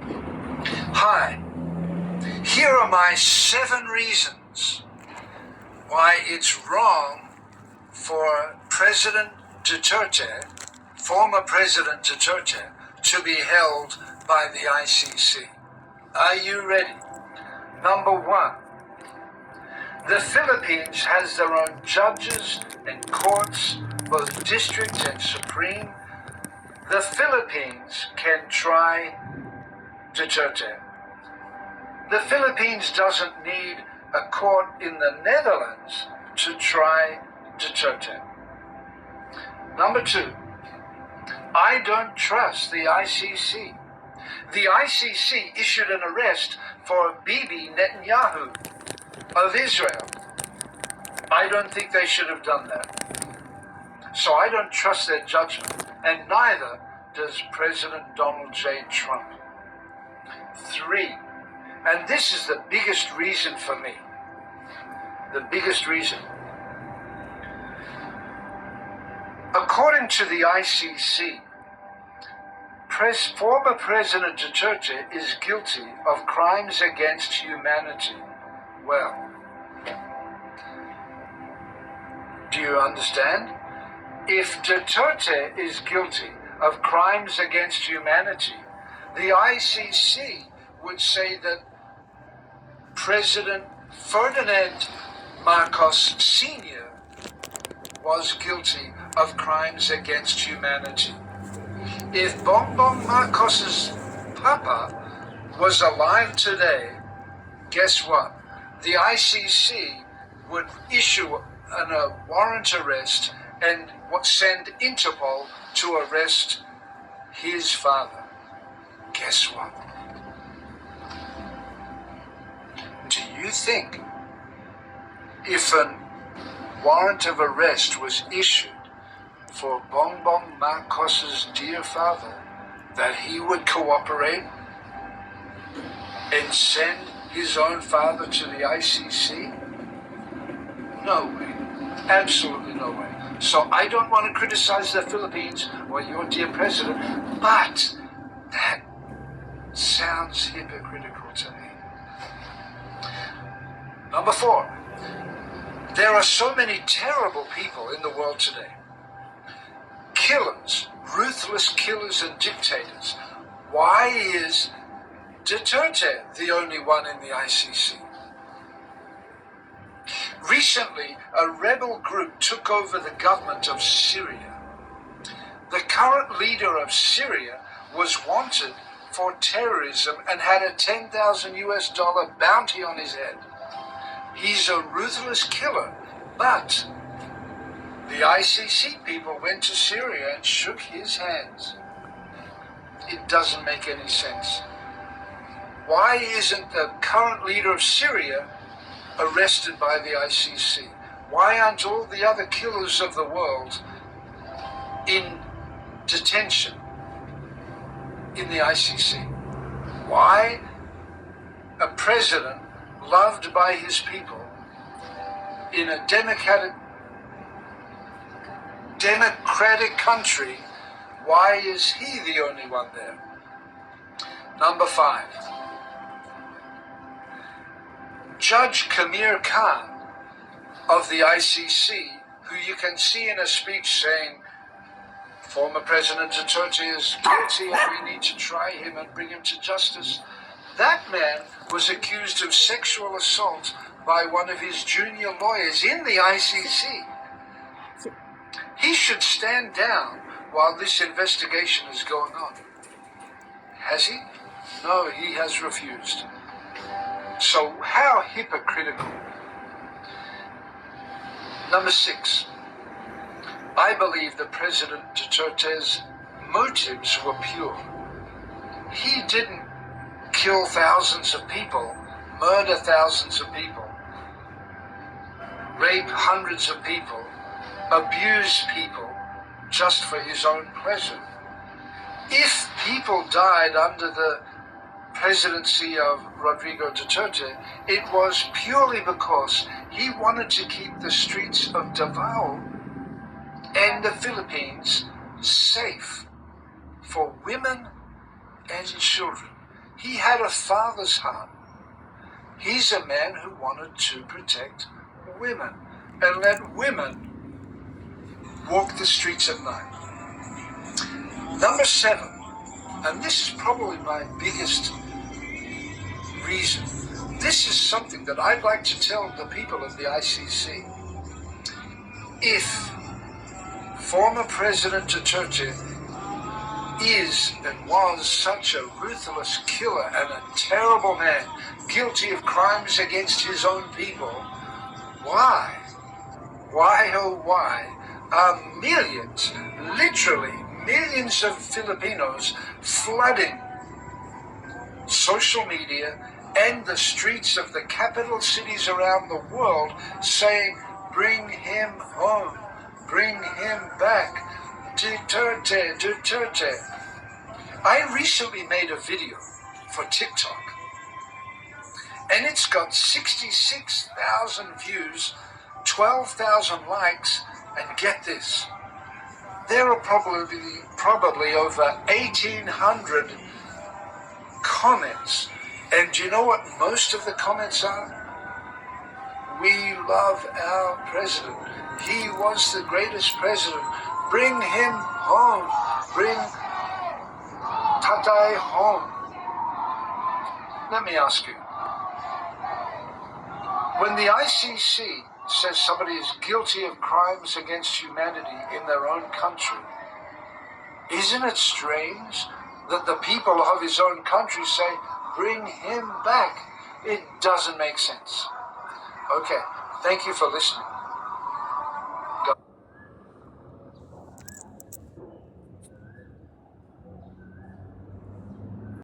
Hi, here are my 7 reasons why it's wrong for President Duterte, former President Duterte, to be held by the ICC. Are you ready? Number 1, the Philippines has their own judges and courts, both district and supreme. The Philippines can try Duterte. The Philippines doesn't need a court in the Netherlands to try Duterte. Number 2, I don't trust the ICC. The ICC issued an arrest for Bibi Netanyahu of Israel. I don't think they should have done that. So I don't trust their judgment, and neither does President Donald J. Trump. 3, and this is the biggest reason for me. The biggest reason. According to the ICC, former President Duterte is guilty of crimes against humanity. Well, do you understand? If Duterte is guilty of crimes against humanity, the ICC would say that President Ferdinand Marcos Sr. was guilty of crimes against humanity. If Bongbong Marcos's papa was alive today, guess what? The ICC would issue a warrant arrest and send Interpol to arrest his father. Guess what? Do you think if a warrant of arrest was issued for Bongbong Marcos's dear father, that he would cooperate and send his own father to the ICC? No way. Absolutely no way. So I don't want to criticize the Philippines or your dear president, but that sounds hypocritical to me. Number 4, there are so many terrible people in the world today. Killers, ruthless killers and dictators. Why is Duterte the only one in the ICC? Recently, a rebel group took over the government of Syria. The current leader of Syria was wanted for terrorism and had a $10,000 bounty on his head. He's a ruthless killer, but the ICC people went to Syria and shook his hands. It doesn't make any sense. Why isn't the current leader of Syria arrested by the ICC? Why aren't all the other killers of the world in detention in the ICC? Why a president loved by his people in a democratic country, why is he the only one there? Number 5. Judge Kamir Khan of the ICC, who you can see in a speech saying, former President Duterte is guilty and we need to try him and bring him to justice. That man was accused of sexual assault by one of his junior lawyers in the ICC. He should stand down while this investigation is going on. Has he? No, he has refused. So how hypocritical. Number 6, I believe that President Duterte's motives were pure. He didn't kill thousands of people, murder thousands of people, rape hundreds of people, abuse people just for his own pleasure. If people died under the presidency of Rodrigo Duterte, it was purely because he wanted to keep the streets of Davao and the Philippines safe for women and children. He had a father's heart. He's a man who wanted to protect women and let women walk the streets at night. Number 7, and this is probably my biggest reason. This is something that I'd like to tell the people of the ICC. If former President Duterte is and was such a ruthless killer and a terrible man, guilty of crimes against his own people, why, oh why, are millions, literally millions of Filipinos flooding social media and the streets of the capital cities around the world saying, bring him home, bring him back, Duterte, Duterte. I recently made a video for TikTok, and it's got 66,000 views, 12,000 likes, and get this, there are probably over 1,800 comments. And do you know what most of the comments are? We love our president. He was the greatest president. Bring him home. Bring Tatay home. Let me ask you. When the ICC says somebody is guilty of crimes against humanity in their own country, isn't it strange that the people of his own country say, bring him back? It doesn't make sense. Okay, thank you for listening.